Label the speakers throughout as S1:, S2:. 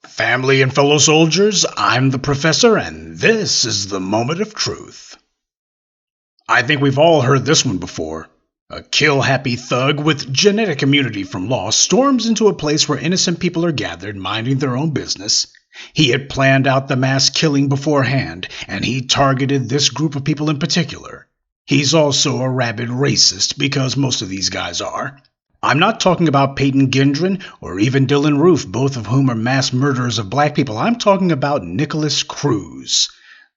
S1: Family and fellow soldiers, I'm the Professor, and this is the Moment of Truth. I think we've all heard this one before. A kill-happy thug with genetic immunity from law storms into a place where innocent people are gathered, minding their own business. He had planned out the mass killing beforehand, and he targeted this group of people in particular. He's also a rabid racist, because most of these guys are. I'm not talking about Peyton Gendron or even Dylan Roof, both of whom are mass murderers of black people. I'm talking about Nicholas Cruz,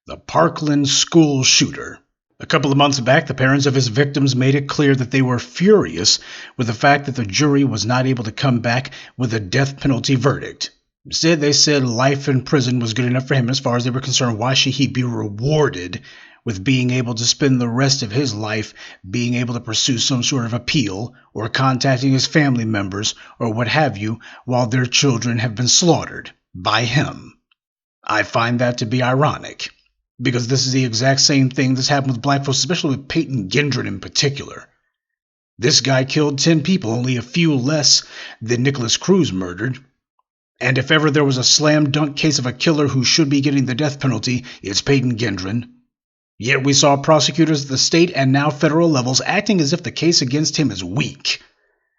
S1: the Parkland school shooter. A couple of months back, the parents of his victims made it clear that they were furious with the fact that the jury was not able to come back with a death penalty verdict. Instead, they said life in prison was good enough for him as far as they were concerned. Why should he be rewarded with being able to spend the rest of his life being able to pursue some sort of appeal or contacting his family members or what have you while their children have been slaughtered by him? I find that to be ironic, because this is the exact same thing that's happened with black folks, especially with Peyton Gendron in particular. This guy killed 10 people, only a few less than Nicholas Cruz murdered. And if ever there was a slam dunk case of a killer who should be getting the death penalty, it's Peyton Gendron. Yet we saw prosecutors at the state and now federal levels acting as if the case against him is weak,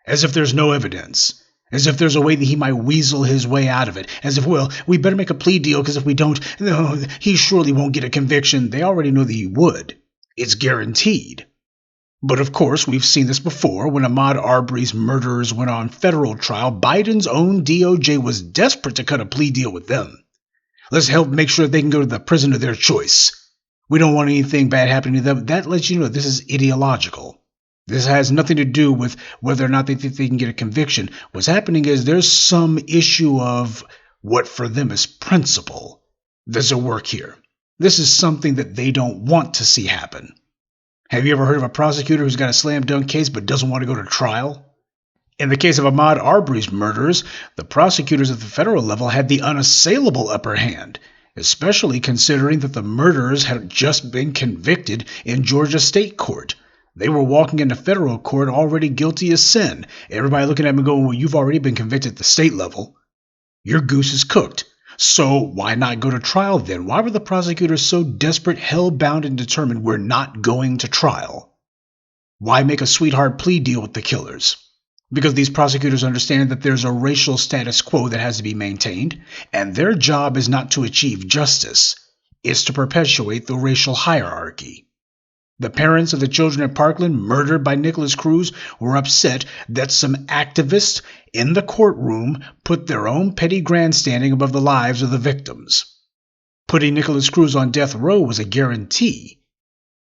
S1: as if there's no evidence, as if there's a way that he might weasel his way out of it, as if, well, we better make a plea deal because if we don't, no, he surely won't get a conviction. They already know that he would. It's guaranteed. But of course, we've seen this before. When Ahmaud Arbery's murderers went on federal trial, Biden's own DOJ was desperate to cut a plea deal with them. Let's help make sure they can go to the prison of their choice. We don't want anything bad happening to them. That lets you know this is ideological. This has nothing to do with whether or not they think they can get a conviction. What's happening is there's some issue of what for them is principle. There's a work here. This is something that they don't want to see happen. Have you ever heard of a prosecutor who's got a slam dunk case but doesn't want to go to trial? In the case of Ahmaud Arbery's murderers, the prosecutors at the federal level had the unassailable upper hand, especially considering that the murderers had just been convicted in Georgia state court. They were walking into federal court already guilty as sin. Everybody looking at them going, well, you've already been convicted at the state level. Your goose is cooked. So why not go to trial then? Why were the prosecutors so desperate, hell-bound, and determined we're not going to trial? Why make a sweetheart plea deal with the killers? Because these prosecutors understand that there's a racial status quo that has to be maintained, and their job is not to achieve justice. It's to perpetuate the racial hierarchy. The parents of the children at Parkland murdered by Nicholas Cruz were upset that some activists in the courtroom put their own petty grandstanding above the lives of the victims. Putting Nicholas Cruz on death row was a guarantee.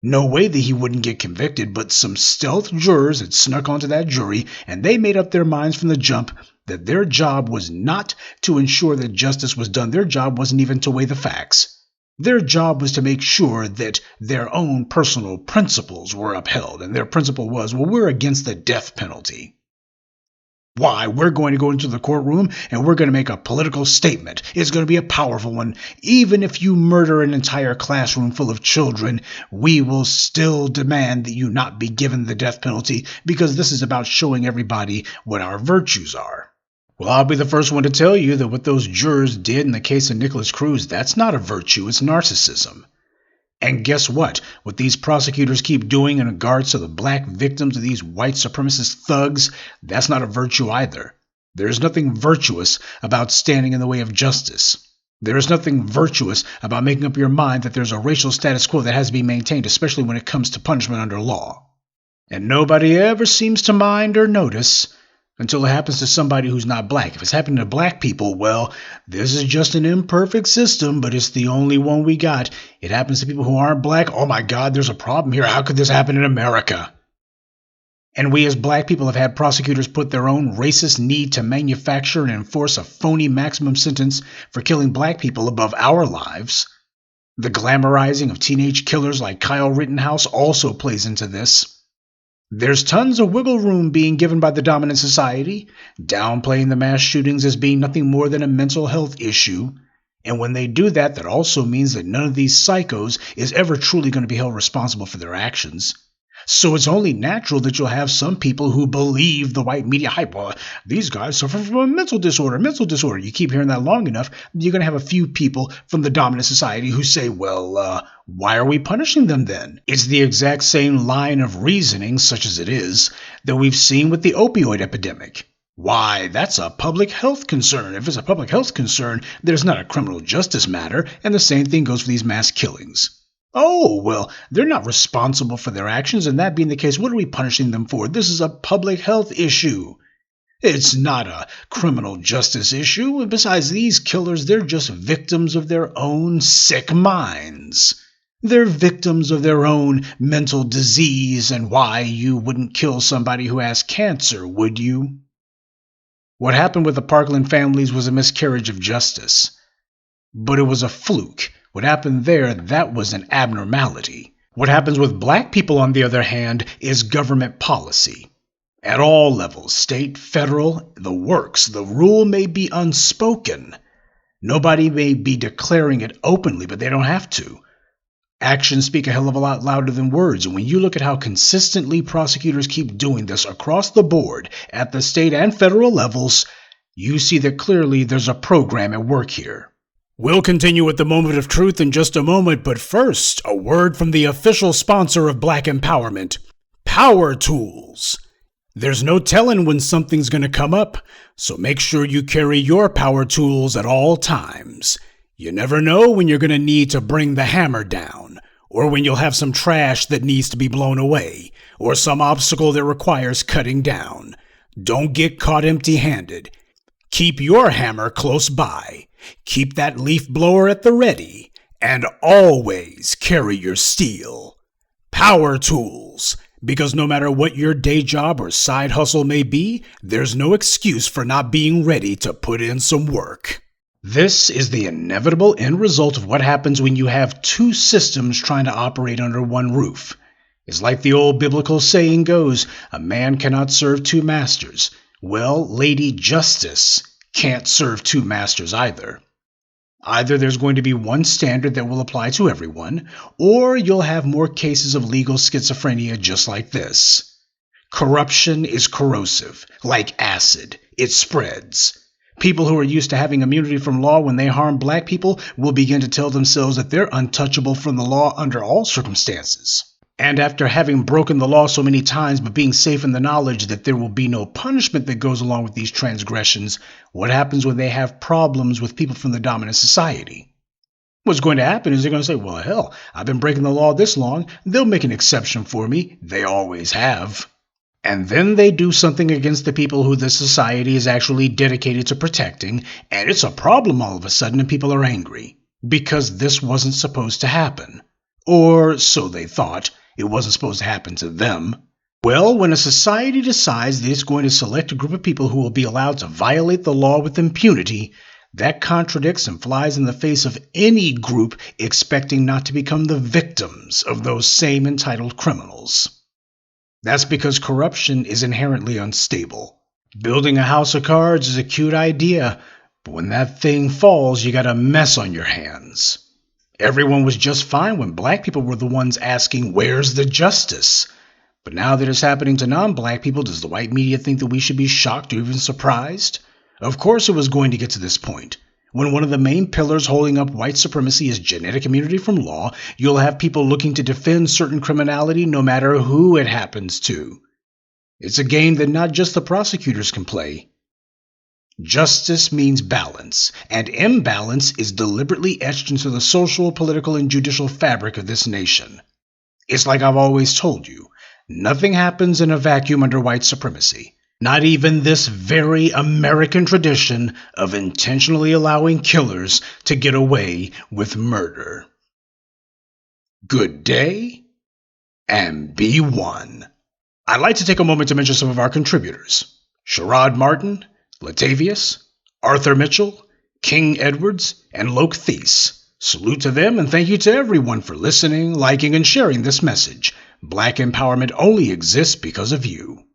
S1: No way that he wouldn't get convicted, but some stealth jurors had snuck onto that jury, and they made up their minds from the jump that their job was not to ensure that justice was done. Their job wasn't even to weigh the facts. Their job was to make sure that their own personal principles were upheld, and their principle was, well, we're against the death penalty. Why? We're going to go into the courtroom and we're going to make a political statement. It's going to be a powerful one. Even if you murder an entire classroom full of children, we will still demand that you not be given the death penalty, because this is about showing everybody what our virtues are. Well, I'll be the first one to tell you that what those jurors did in the case of Nicholas Cruz, that's not a virtue, it's narcissism. And guess what? What these prosecutors keep doing in regards to the black victims of these white supremacist thugs, that's not a virtue either. There's nothing virtuous about standing in the way of justice. There is nothing virtuous about making up your mind that there's a racial status quo that has to be maintained, especially when it comes to punishment under law. And nobody ever seems to mind or notice until it happens to somebody who's not black. If it's happening to black people, well, this is just an imperfect system, but it's the only one we got. It happens to people who aren't black. Oh my God, there's a problem here. How could this happen in America? And we as black people have had prosecutors put their own racist need to manufacture and enforce a phony maximum sentence for killing black people above our lives. The glamorizing of teenage killers like Kyle Rittenhouse also plays into this. There's tons of wiggle room being given by the dominant society, downplaying the mass shootings as being nothing more than a mental health issue. And when they do that, that also means that none of these psychos is ever truly going to be held responsible for their actions. So it's only natural that you'll have some people who believe the white media hype. Well, these guys suffer from a mental disorder, mental disorder. You keep hearing that long enough, you're going to have a few people from the dominant society who say, well, why are we punishing them then? It's the exact same line of reasoning, such as it is, that we've seen with the opioid epidemic. Why, that's a public health concern. If it's a public health concern, there's not a criminal justice matter, and the same thing goes for these mass killings. Oh, well, they're not responsible for their actions, and that being the case, what are we punishing them for? This is a public health issue. It's not a criminal justice issue, and besides, these killers, they're just victims of their own sick minds. They're victims of their own mental disease, and why, you wouldn't kill somebody who has cancer, would you? What happened with the Parkland families was a miscarriage of justice. But it was a fluke. What happened there, that was an abnormality. What happens with black people, on the other hand, is government policy. At all levels, state, federal, the works, the rule may be unspoken. Nobody may be declaring it openly, but they don't have to. Actions speak a hell of a lot louder than words, and when you look at how consistently prosecutors keep doing this across the board, at the state and federal levels, you see that clearly there's a program at work here. We'll continue with the moment of truth in just a moment, but first, a word from the official sponsor of Black Empowerment, Power Tools. There's no telling when something's going to come up, so make sure you carry your power tools at all times. You never know when you're going to need to bring the hammer down, or when you'll have some trash that needs to be blown away, or some obstacle that requires cutting down. Don't get caught empty-handed. Keep your hammer close by. Keep that leaf blower at the ready, and always carry your steel. Power tools, because no matter what your day job or side hustle may be, there's no excuse for not being ready to put in some work. This is the inevitable end result of what happens when you have two systems trying to operate under one roof. It's like the old biblical saying goes, a man cannot serve two masters. Well, Lady Justice can't serve two masters either. Either there's going to be one standard that will apply to everyone, or you'll have more cases of legal schizophrenia just like this. Corruption is corrosive, like acid. It spreads. People who are used to having immunity from law when they harm black people will begin to tell themselves that they're untouchable from the law under all circumstances. And after having broken the law so many times but being safe in the knowledge that there will be no punishment that goes along with these transgressions, what happens when they have problems with people from the dominant society? What's going to happen is they're going to say, well, hell, I've been breaking the law this long. They'll make an exception for me. They always have. And then they do something against the people who this society is actually dedicated to protecting, and it's a problem all of a sudden, and people are angry because this wasn't supposed to happen. Or so they thought. It wasn't supposed to happen to them. Well, when a society decides that it's going to select a group of people who will be allowed to violate the law with impunity, that contradicts and flies in the face of any group expecting not to become the victims of those same entitled criminals. That's because corruption is inherently unstable. Building a house of cards is a cute idea, but when that thing falls, you got a mess on your hands. Everyone was just fine when black people were the ones asking, where's the justice? But now that it's happening to non-black people, does the white media think that we should be shocked or even surprised? Of course it was going to get to this point. When one of the main pillars holding up white supremacy is genetic immunity from law, you'll have people looking to defend certain criminality no matter who it happens to. It's a game that not just the prosecutors can play. Justice means balance, and imbalance is deliberately etched into the social, political, and judicial fabric of this nation. It's like I've always told you, nothing happens in a vacuum under white supremacy. Not even this very American tradition of intentionally allowing killers to get away with murder. Good day, and be one. I'd like to take a moment to mention some of our contributors. Sherrod Martin, Latavius, Arthur Mitchell, King Edwards, and Loke Thies. Salute to them and thank you to everyone for listening, liking, and sharing this message. Black empowerment only exists because of you.